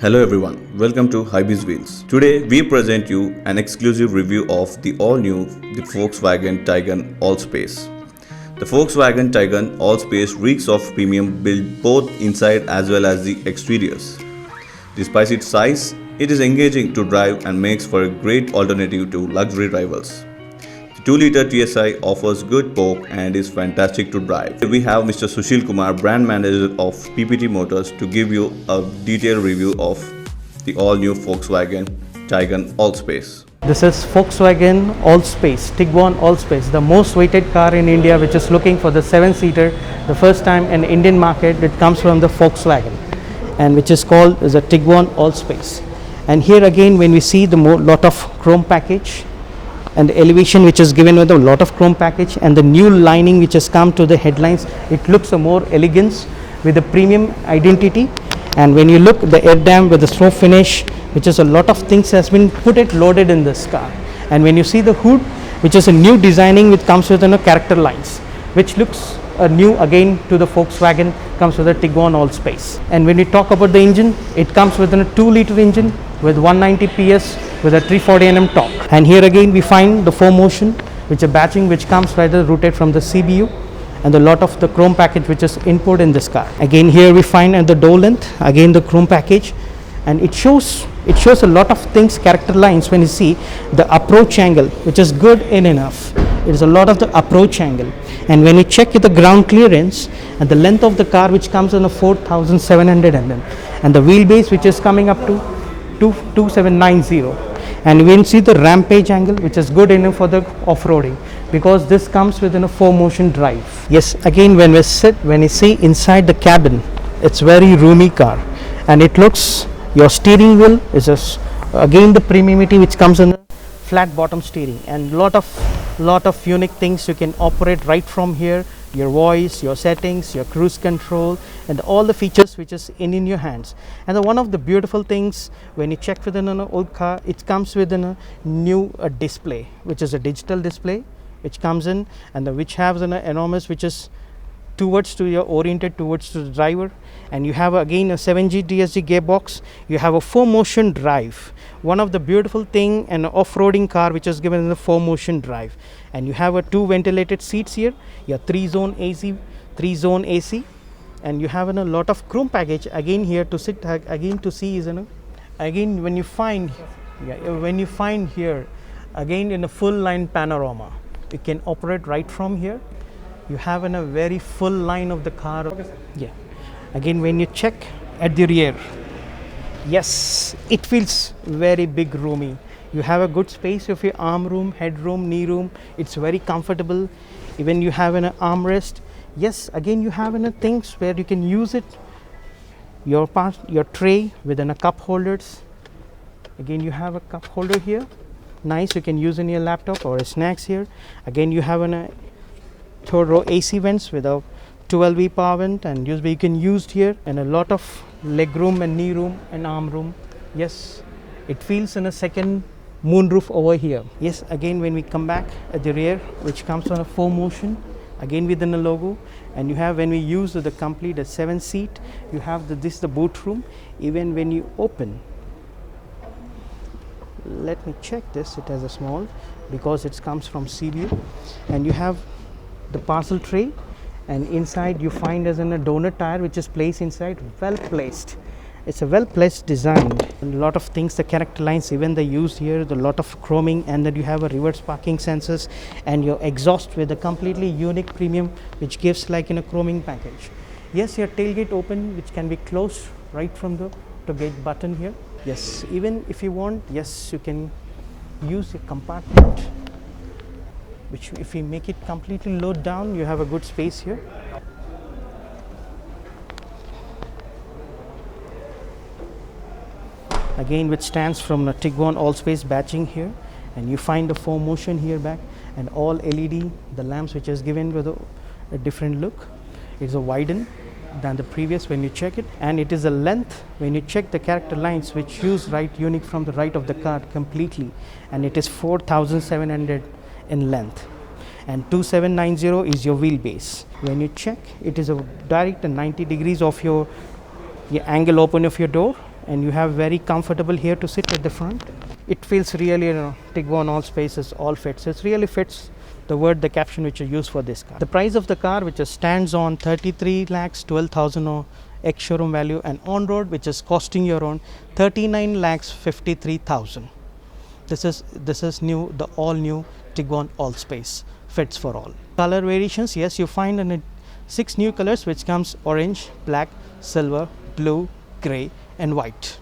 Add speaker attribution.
Speaker 1: Hello everyone, welcome to Hybees Wheels. Today we present you an exclusive review of the all-new Volkswagen Taycan Allspace. The Volkswagen Taycan Allspace reeks of premium built both inside as well as the exteriors. Despite its size, it is engaging to drive and makes for a great alternative to luxury rivals. The 2-liter TSI offers good torque and is fantastic to drive. We have Mr. Sushil Kumar, brand manager of PPT Motors, to give you a detailed review of the all-new Volkswagen Taycan Allspace.
Speaker 2: This is Volkswagen Allspace, Tiguan Allspace, the most weighted car in India which is looking for the 7-seater. The first time in Indian market it comes from the Volkswagen and which is called as a Tiguan Allspace. And here again when we see the lot of chrome package and the elevation which is given with a lot of chrome package and the new lining which has come to the headlines, it looks a more elegance with a premium identity. And when you look the air dam with the snow finish, which is a lot of things has been loaded in this car. And when you see the hood, which is a new designing which comes with character lines, which looks new again to the Volkswagen, comes with a Tiguan Allspace. And when we talk about the engine, it comes with a 2-liter engine with 190 PS with a 340 Nm torque. And here again we find the 4Motion, which is a batching which comes rather rooted from the CBU, and a lot of the chrome package which is input in this car. Again here we find at the door length again the chrome package, and it shows a lot of things, character lines. When you see the approach angle, which is good enough, it is a lot of the approach angle. And when you check the ground clearance and the length of the car, which comes on a 4700 mm, and the wheelbase which is coming up to 2790. And when you see the rampage angle, which is good enough for the off-roading, because this comes within a 4Motion drive. Yes, again when you see inside the cabin, it's very roomy car, and it looks, your steering wheel is again the premiumity which comes in a flat bottom steering, and lot of unique things you can operate right from here. Your voice, your settings, your cruise control, and all the features which is in your hands. And one of the beautiful things when you check within an old car, it comes within a new display, which is a digital display which comes in, and which has an enormous, which is oriented towards the driver. And you have again a 7G DSG gearbox. You have a 4Motion drive, one of the beautiful thing, an off-roading car which is given in the 4Motion drive. And you have 2 ventilated seats here, your 3-zone AC, and you have a lot of chrome package again here to sit again to see is again when you find here again in a full line panorama, you can operate right from here. You have a very full line of the car. Yeah, again when you check at the rear, yes, it feels very big, roomy. You have a good space of your arm room, head room, knee room. It's very comfortable. Even you have an armrest. Yes, again you have things where you can use it. Your tray within a cup holders. Again you have a cup holder here. Nice, you can use in your laptop or snacks here. Again you have a third row AC vents with a 12V power vent and USB you can use here, and a lot of leg room and knee room and arm room. Yes, it feels in a second moonroof over here. Yes, again when we come back at the rear, which comes on a 4Motion, again within the logo, and you have, when we use the complete 7-seat, you have the boot room. Even when you open, let me check this, it has a small, because it comes from CBU, and you have the parcel tray, and inside you find as a donut tire which is placed inside, well placed. It's a well placed design, and a lot of things, the character lines even they used here, the lot of chroming, and then you have a reverse parking sensors and your exhaust with a completely unique premium which gives like in a chroming package. Yes, your tailgate open which can be closed right from the gate button here. Yes, even if you want, yes, you can use a compartment, which if you make it completely load down, you have a good space here. Again which stands from the Tiguan Allspace batching here, and you find the 4Motion here back, and all LED, the lamps which is given with a different look. It's a widened than the previous when you check it, and it is a length when you check the character lines which use right unique from the right of the car completely, and it is 4700 in length, and 2790 is your wheelbase. When you check, it is a direct 90 degrees of your angle open of your door, and you have very comfortable here to sit at the front. It feels really, Tiguan all spaces, all fits. It really fits the word, the caption which you use for this car. The price of the car, which stands on 33 lakhs 12,000 ex showroom value, and on road, which is costing you around 39 lakhs 53,000. This is new, the all new Tiguan Allspace, fits for all. Color variations, yes, you find in it 6 new colors, which comes orange, black, silver, blue, grey and white.